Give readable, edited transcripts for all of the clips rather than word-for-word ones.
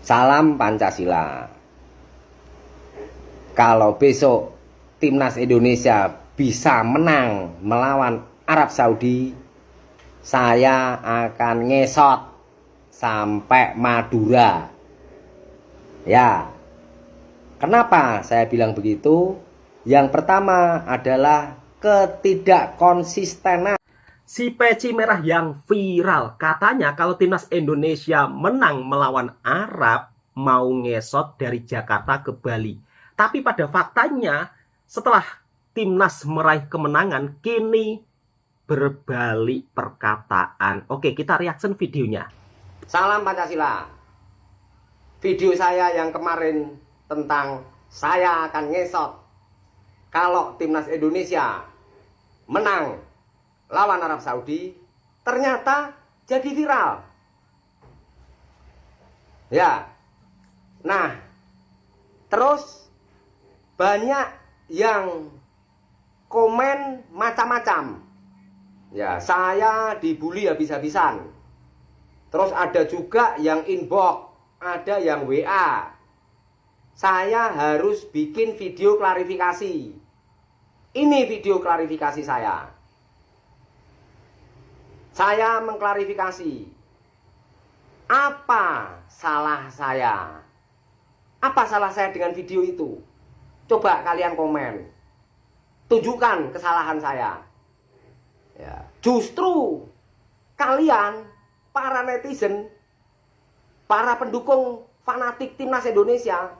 Salam Pancasila. Kalau besok timnas Indonesia bisa menang melawan Arab Saudi, saya akan ngesot sampai Madura. Ya, kenapa saya bilang begitu? Yang pertama adalah ketidakkonsistenan si peci merah yang viral. Katanya kalau timnas Indonesia menang melawan Arab, mau ngesot dari Jakarta ke Bali. Tapi pada faktanya setelah timnas meraih kemenangan, kini berbalik perkataan. Oke, kita reaction videonya. Salam Pancasila. Video saya yang kemarin tentang saya akan ngesot kalau timnas Indonesia menang lawan Arab Saudi ternyata jadi viral. Ya. Nah, terus banyak yang komen macam-macam. Ya, saya dibully habis-habisan. Terus ada juga yang inbox, ada yang WA. Saya harus bikin video klarifikasi. Ini video klarifikasi saya. Saya mengklarifikasi apa salah saya. Apa salah saya dengan video itu? Coba kalian komen. Tunjukkan kesalahan saya. Ya, justru kalian, para netizen, para pendukung fanatik timnas Indonesia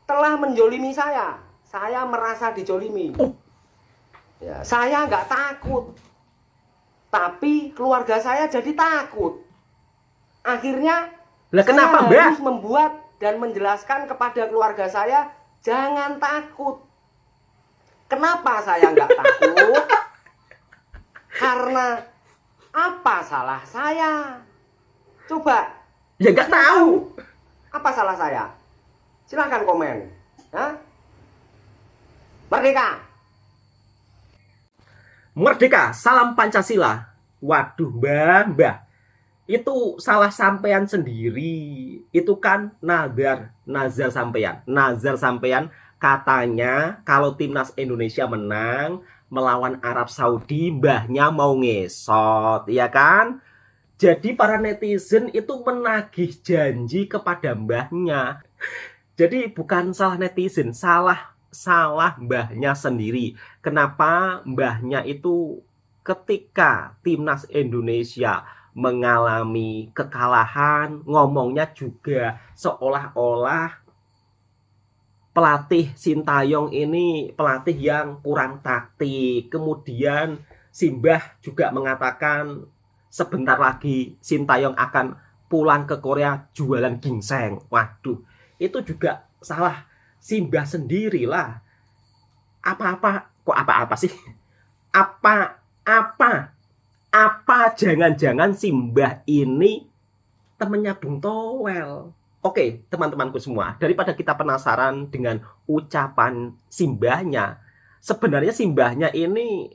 telah menjolimi saya. Saya merasa dijolimi. Ya, saya nggak takut. Tapi keluarga saya jadi takut. Akhirnya kenapa, saya harus membuat dan menjelaskan kepada keluarga saya, jangan takut. Kenapa saya nggak takut? Karena apa salah saya? Coba. Ya nggak tahu. Apa salah saya? Silahkan komen. Hah? Merdeka! Merdeka, salam Pancasila. Waduh, Mbah. Itu salah sampean sendiri. Itu kan nazar sampean. Nazar sampean katanya kalau timnas Indonesia menang melawan Arab Saudi, mbahnya mau ngesot, ya kan? Jadi para netizen itu menagih janji kepada mbahnya. Jadi bukan salah netizen, salah mbahnya sendiri. Kenapa mbahnya itu ketika timnas Indonesia mengalami kekalahan, ngomongnya juga seolah-olah pelatih Sintayong ini pelatih yang kurang taktik. Kemudian Simbah juga mengatakan sebentar lagi Sintayong akan pulang ke Korea jualan ginseng. Waduh, itu juga salah Simbah sendirilah. Apa sih? Apa jangan-jangan Simbah ini temennya Bung Towel? Oke, teman-temanku semua, daripada kita penasaran dengan ucapan Simbahnya, sebenarnya Simbahnya ini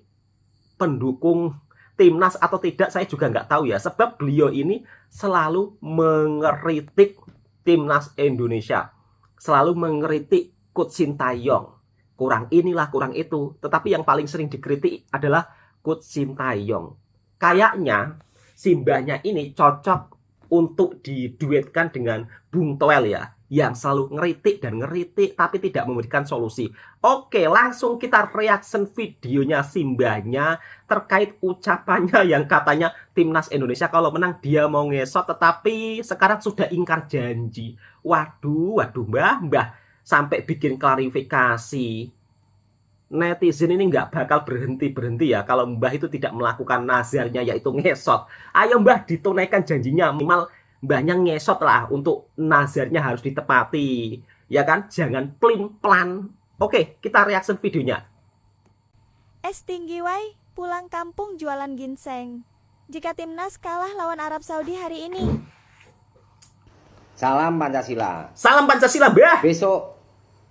pendukung timnas atau tidak saya juga nggak tahu ya, sebab beliau ini selalu mengkritik timnas Indonesia, selalu mengkritik Coach Sintayong, kurang inilah kurang itu. Tetapi yang paling sering dikritik adalah Coach Sintayong. Kayaknya Simbahnya ini cocok untuk diduetkan dengan Bung Toel ya, yang selalu ngeritik tapi tidak memberikan solusi. Oke, langsung kita reaction videonya Simbahnya terkait ucapannya yang katanya timnas Indonesia kalau menang dia mau ngesot, tetapi sekarang sudah ingkar janji. Waduh Mbah sampai bikin klarifikasi. Netizen ini nggak bakal berhenti ya kalau Mbah itu tidak melakukan nazarnya yaitu ngesot. Ayo Mbah, ditunaikan janjinya, minimal Mbahnya ngesot lah, untuk nazarnya harus ditepati, ya kan? Jangan plin-plan. Oke, kita reaction videonya. Es tinggi wai, pulang kampung jualan ginseng. Jika timnas kalah lawan Arab Saudi hari ini. Salam Pancasila. Salam Pancasila, Mbah. Besok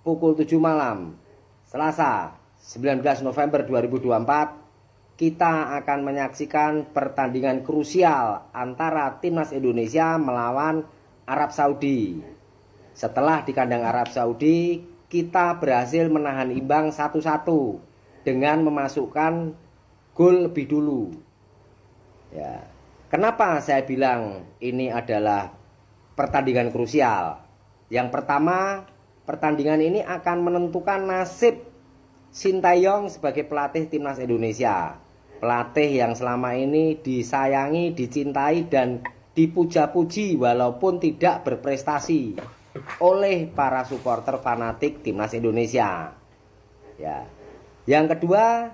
pukul 7 malam, Selasa 19 November 2024, kita akan menyaksikan pertandingan krusial antara timnas Indonesia melawan Arab Saudi. Setelah di kandang Arab Saudi, kita berhasil menahan imbang 1-1 dengan memasukkan gol lebih dulu. Ya. Kenapa saya bilang ini adalah pertandingan krusial? Yang pertama, pertandingan ini akan menentukan nasib Sintayong sebagai pelatih timnas Indonesia. Pelatih yang selama ini disayangi, dicintai, dan dipuja-puji walaupun tidak berprestasi oleh para supporter fanatik timnas Indonesia. Ya. Yang kedua,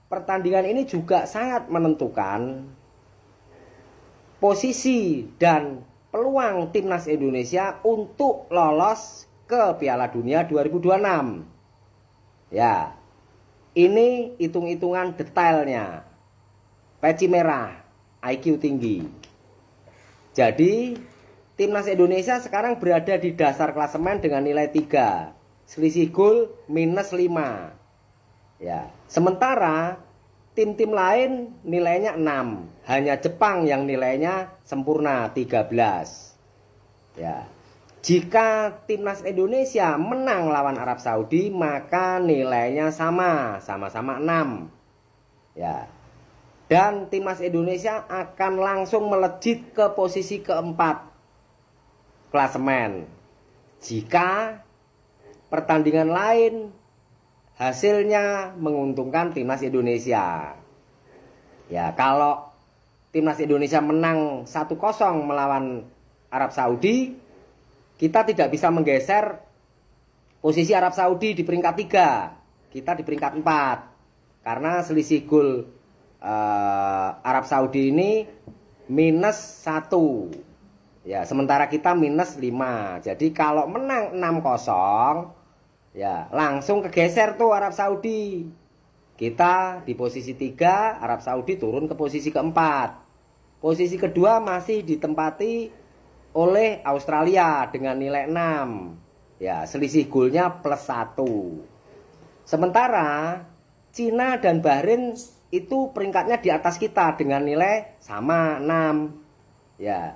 pertandingan ini juga sangat menentukan posisi dan peluang timnas Indonesia untuk lolos ke Piala Dunia 2026. Ya. Ini hitung-hitungan detailnya. Peci merah, IQ tinggi. Jadi, timnas Indonesia sekarang berada di dasar klasemen dengan nilai 3. Selisih gol -5. Ya. Sementara tim-tim lain nilainya 6. Hanya Jepang yang nilainya sempurna 13. Ya. Jika timnas Indonesia menang lawan Arab Saudi, maka nilainya sama-sama 6. Ya. Dan timnas Indonesia akan langsung melejit ke posisi keempat klasemen. Jika pertandingan lain hasilnya menguntungkan timnas Indonesia. Ya, kalau timnas Indonesia menang 1-0 melawan Arab Saudi, kita tidak bisa menggeser posisi Arab Saudi di peringkat 3. Kita di peringkat 4. Karena selisih gol Arab Saudi ini -1. Ya, sementara kita -5. Jadi kalau menang 6-0, ya langsung kegeser tuh Arab Saudi. Kita di posisi 3, Arab Saudi turun ke posisi keempat. Posisi kedua masih ditempati oleh Australia dengan nilai 6. Ya, selisih golnya +1. Sementara Cina dan Bahrain itu peringkatnya di atas kita dengan nilai sama 6. Ya.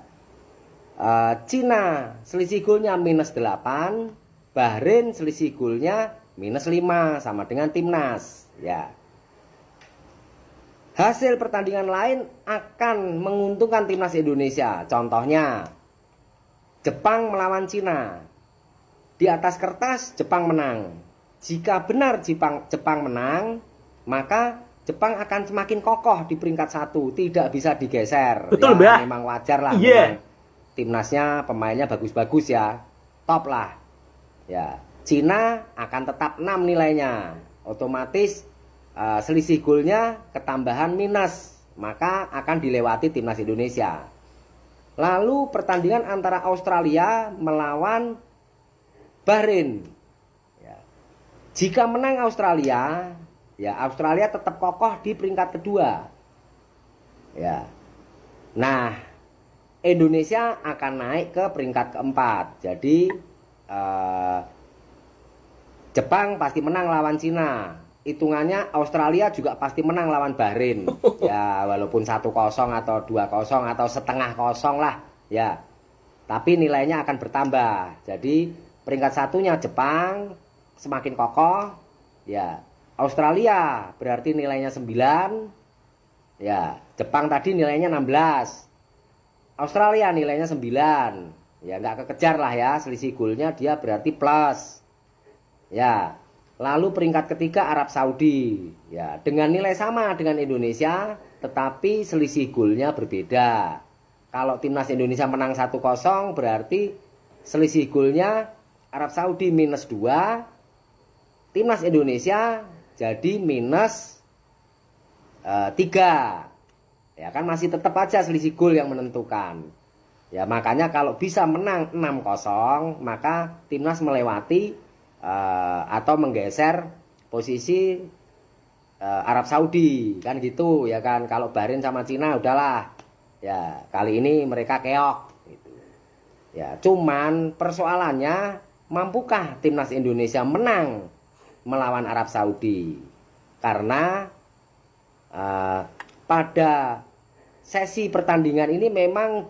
Cina selisih golnya -8, Bahrain selisih golnya -5 sama dengan timnas. Ya. Hasil pertandingan lain akan menguntungkan timnas Indonesia. Contohnya Jepang melawan Cina. Di atas kertas Jepang menang. Jika benar Jepang menang, maka Jepang akan semakin kokoh di peringkat 1, tidak bisa digeser. Betul, ya, Mbak. memang wajar lah. Iya. Timnasnya pemainnya bagus-bagus ya, top lah. Ya, Cina akan tetap 6 nilainya. Otomatis selisih golnya ketambahan minus, maka akan dilewati timnas Indonesia. Lalu pertandingan antara Australia melawan Bahrain. Ya. Jika menang Australia, ya Australia tetap kokoh di peringkat kedua. Ya. Nah, Indonesia akan naik ke peringkat keempat. Jadi Jepang pasti menang lawan Cina. Hitungannya Australia juga pasti menang lawan Bahrain. Ya, walaupun 1-0 atau 2-0 atau setengah kosong lah, ya. Tapi nilainya akan bertambah. Jadi peringkat satunya Jepang semakin kokoh, ya. Australia berarti nilainya 9. Ya, Jepang tadi nilainya 16. Australia nilainya 9. Ya, nggak kekejar lah ya, selisih golnya dia berarti plus. Ya. Lalu peringkat ketiga Arab Saudi. Ya, dengan nilai sama dengan Indonesia, tetapi selisih golnya berbeda. Kalau timnas Indonesia menang 1-0, berarti selisih golnya Arab Saudi -2. Timnas Indonesia jadi -3. Ya kan masih tetap aja selisih gol yang menentukan. Ya makanya kalau bisa menang 6-0, maka timnas melewati atau menggeser posisi Arab Saudi, kan gitu ya kan. Kalau Bahrain sama Cina udahlah. Ya, kali ini mereka keok gitu. Ya, cuman persoalannya mampukah timnas Indonesia menang melawan Arab Saudi? Karena pada sesi pertandingan ini memang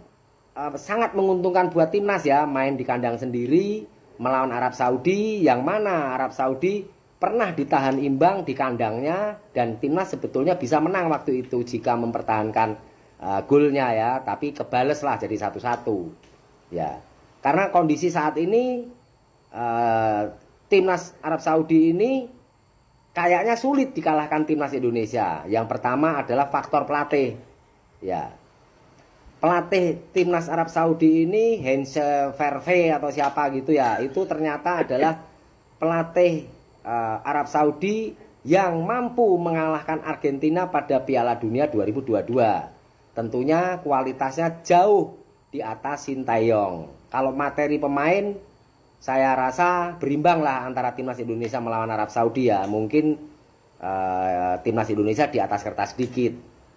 sangat menguntungkan buat timnas ya, main di kandang sendiri. melawan Arab Saudi, yang mana Arab Saudi pernah ditahan imbang di kandangnya dan timnas sebetulnya bisa menang waktu itu jika mempertahankan golnya ya, tapi kebales lah jadi 1-1 ya. Karena kondisi saat ini timnas Arab Saudi ini kayaknya sulit dikalahkan timnas Indonesia. Yang pertama adalah faktor pelatih ya. Pelatih timnas Arab Saudi ini Heinz Verve atau siapa gitu ya, itu ternyata adalah pelatih Arab Saudi yang mampu mengalahkan Argentina pada Piala Dunia 2022. Tentunya kualitasnya jauh di atas Sintayong. Kalau materi pemain, saya rasa berimbang lah antara timnas Indonesia melawan Arab Saudi ya. Mungkin timnas Indonesia di atas kertas sedikit.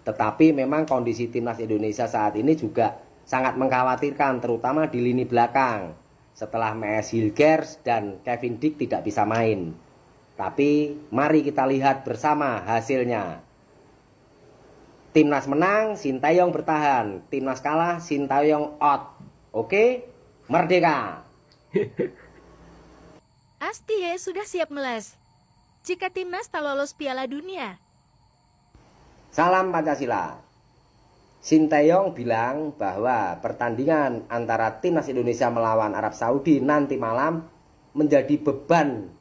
Tetapi memang kondisi timnas Indonesia saat ini juga sangat mengkhawatirkan, terutama di lini belakang. Setelah Mees Hilgers dan Kevin Dick tidak bisa main. Tapi mari kita lihat bersama hasilnya. Timnas menang, Sintayong bertahan. Timnas kalah, Sintayong out. Oke? Merdeka! Astie sudah siap meles. Jika timnas tak lolos Piala Dunia. Salam Pancasila. Sintayong bilang bahwa pertandingan antara timnas Indonesia melawan Arab Saudi nanti malam menjadi beban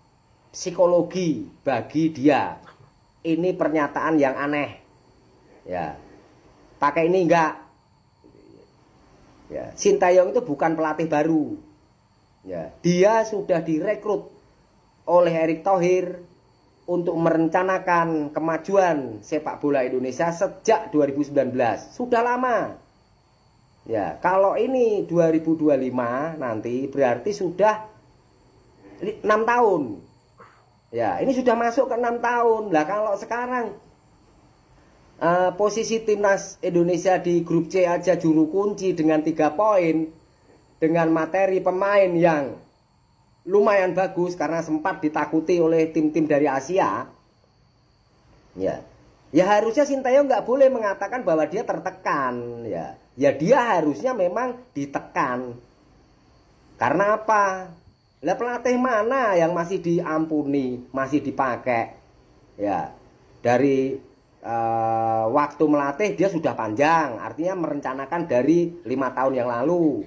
psikologi bagi dia. Ini pernyataan yang aneh. Ya. Pakai ini enggak. Ya, Sintayong itu bukan pelatih baru. Ya, dia sudah direkrut oleh Erick Thohir untuk merencanakan kemajuan sepak bola Indonesia sejak 2019. Sudah lama. Ya, kalau ini 2025 nanti berarti sudah 6 tahun. Ya, ini sudah masuk ke 6 tahun. Lah kalau sekarang posisi timnas Indonesia di grup C aja juru kunci dengan 3 poin, dengan materi pemain yang lumayan bagus karena sempat ditakuti oleh tim-tim dari Asia. Ya. Ya harusnya Sintayong nggak boleh mengatakan bahwa dia tertekan ya. Ya dia harusnya memang ditekan. Karena apa? Lah pelatih mana yang masih diampuni, masih dipakai? Ya, dari waktu melatih dia sudah panjang, artinya merencanakan dari 5 tahun yang lalu.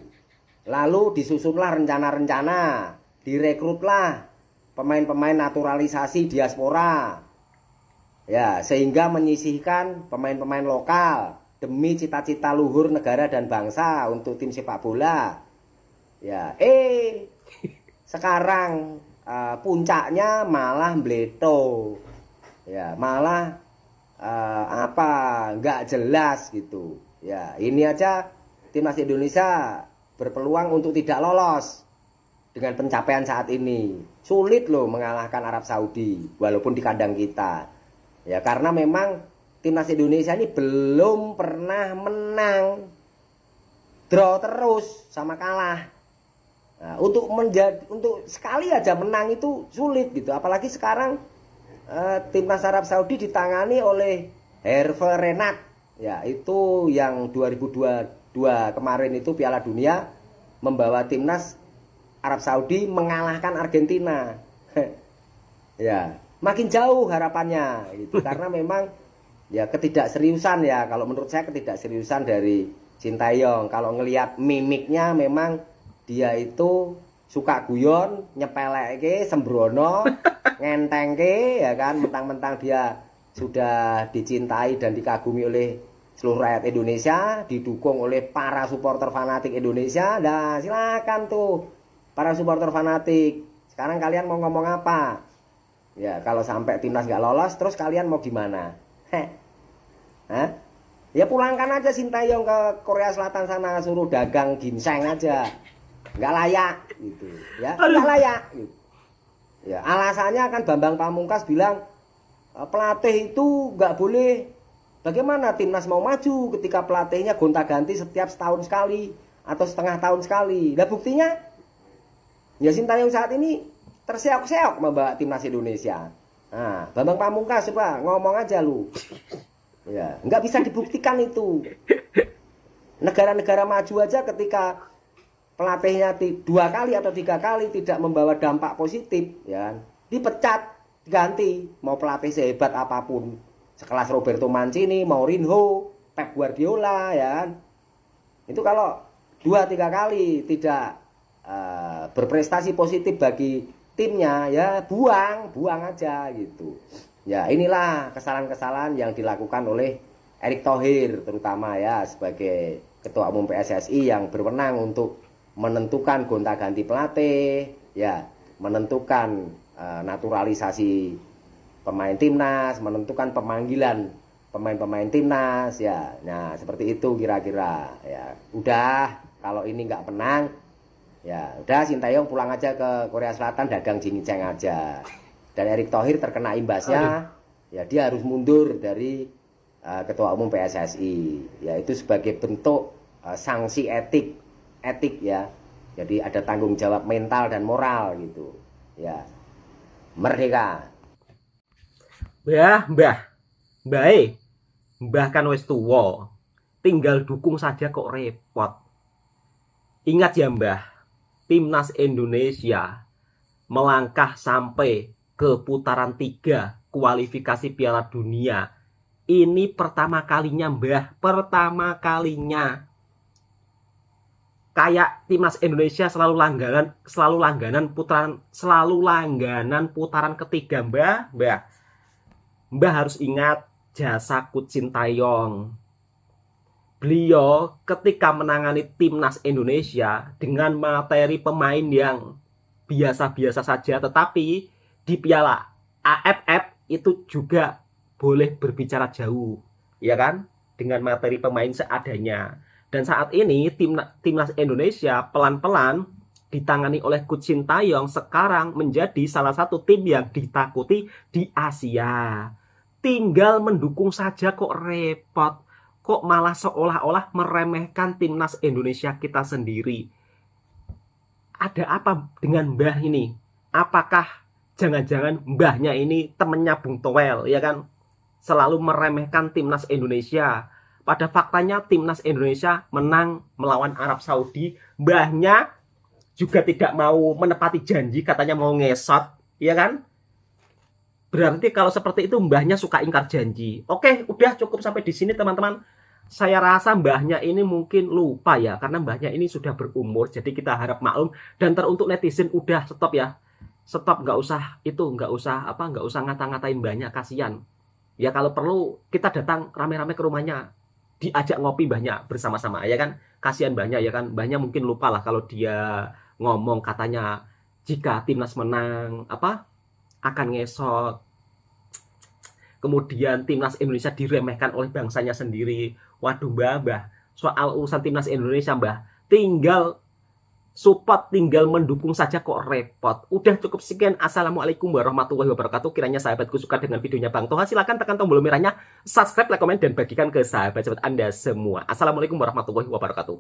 Lalu disusunlah rencana-rencana, direkrutlah pemain-pemain naturalisasi diaspora. Ya, sehingga menyisihkan pemain-pemain lokal demi cita-cita luhur negara dan bangsa untuk tim sepak bola. Ya, sekarang puncaknya malah mbleto. Ya, malah nggak jelas gitu. Ya, ini aja timnas Indonesia berpeluang untuk tidak lolos dengan pencapaian saat ini. Sulit loh mengalahkan Arab Saudi walaupun di kandang kita. Ya, karena memang timnas Indonesia ini belum pernah menang. Draw terus sama kalah. Nah, untuk sekali aja menang itu sulit gitu, apalagi sekarang timnas Arab Saudi ditangani oleh Herve Renard ya, itu yang 2022 kemarin itu Piala Dunia membawa timnas Arab Saudi mengalahkan Argentina. Ya, makin jauh harapannya gitu karena memang ya ketidakseriusan ya, kalau menurut saya ketidakseriusan dari Sintayong. Kalau ngelihat mimiknya memang dia itu suka guyon, nyepeleke, sembrono, ngentengke ya kan, mentang-mentang dia sudah dicintai dan dikagumi oleh seluruh rakyat Indonesia, didukung oleh para supporter fanatik Indonesia. Nah, silakan tuh para supporter fanatik. Sekarang kalian mau ngomong apa? Ya, kalau sampai timnas nggak lolos, terus kalian mau gimana? Hah? Ya pulangkan aja Sintayong ke Korea Selatan sana, suruh dagang ginseng aja. Nggak layak gitu ya, nggak layak gitu. Ya, alasannya kan Bambang Pamungkas bilang pelatih itu nggak boleh. Bagaimana timnas mau maju ketika pelatihnya gonta-ganti setiap setahun sekali atau setengah tahun sekali? Nah buktinya ya Sintayong saat ini terseok-seok membawa timnas Indonesia. Nah, Bambang Pamungkas coba ngomong aja lu. Ya, nggak bisa dibuktikan itu. Negara-negara maju aja ketika pelatihnya 2 kali atau 3 kali tidak membawa dampak positif, ya kan, dipecat, diganti. Mau pelatih sehebat apapun, sekelas Roberto Mancini, Mourinho, Pep Guardiola, ya kan, itu kalau 2-3 kali tidak berprestasi positif bagi timnya, ya buang aja gitu. Ya inilah kesalahan-kesalahan yang dilakukan oleh Erick Thohir terutama ya sebagai Ketua Umum PSSI yang berwenang untuk menentukan gonta-ganti pelatih, ya, menentukan naturalisasi pemain timnas, menentukan pemanggilan pemain-pemain timnas, ya. Nah, seperti itu kira-kira, ya. Udah, kalau ini nggak menang, ya udah Sintayong pulang aja ke Korea Selatan dagang jingiceng aja. Dan Erick Thohir terkena imbasnya, ya dia harus mundur dari Ketua Umum PSSI. Ya itu sebagai bentuk sanksi etik ya. Jadi ada tanggung jawab mental dan moral gitu. Ya. Merdeka. Mbah kan wis tuwa. Tinggal dukung saja kok repot. Ingat ya Mbah, Timnas Indonesia melangkah sampai ke putaran 3 kualifikasi Piala Dunia. Ini pertama kalinya Mbah, pertama kalinya. Kayak Timnas Indonesia selalu langganan putaran ketiga Mbah harus ingat jasa Coach Sintayong. Beliau ketika menangani Timnas Indonesia dengan materi pemain yang biasa-biasa saja, tetapi di Piala AFF itu juga boleh berbicara jauh, ya kan? Dengan materi pemain seadanya. Dan saat ini Timnas Indonesia pelan-pelan ditangani oleh Coach Sintayong sekarang menjadi salah satu tim yang ditakuti di Asia. Tinggal mendukung saja kok repot. Kok malah seolah-olah meremehkan Timnas Indonesia kita sendiri. Ada apa dengan Mbah ini? Apakah jangan-jangan Mbahnya ini temennya Bung Toel, ya kan? Selalu meremehkan Timnas Indonesia. Pada faktanya Timnas Indonesia menang melawan Arab Saudi. Mbahnya juga tidak mau menepati janji, katanya mau ngesot, ya kan? Berarti kalau seperti itu Mbahnya suka ingkar janji. Oke, udah cukup sampai di sini teman-teman. Saya rasa Mbahnya ini mungkin lupa ya, karena Mbahnya ini sudah berumur, jadi kita harap maklum. Dan teruntuk netizen udah stop ya, stop, nggak usah ngata-ngatain Mbahnya, kasihan. Ya kalau perlu kita datang rame-rame ke rumahnya, diajak ngopi Mbahnya bersama-sama, ya kan? Kasihan Mbahnya, ya kan? Mbahnya mungkin lupa lah kalau dia ngomong katanya jika timnas menang akan ngesot. Kemudian timnas Indonesia diremehkan oleh bangsanya sendiri. Waduh Mbah, soal urusan timnas Indonesia Mbah, tinggal support, tinggal mendukung saja kok repot. Udah cukup sekian. Assalamualaikum warahmatullahi wabarakatuh. Kiranya sahabatku suka dengan videonya Bang Toha, silahkan tekan tombol merahnya, subscribe, like, komen, dan bagikan ke sahabat-sahabat Anda semua. Assalamualaikum warahmatullahi wabarakatuh.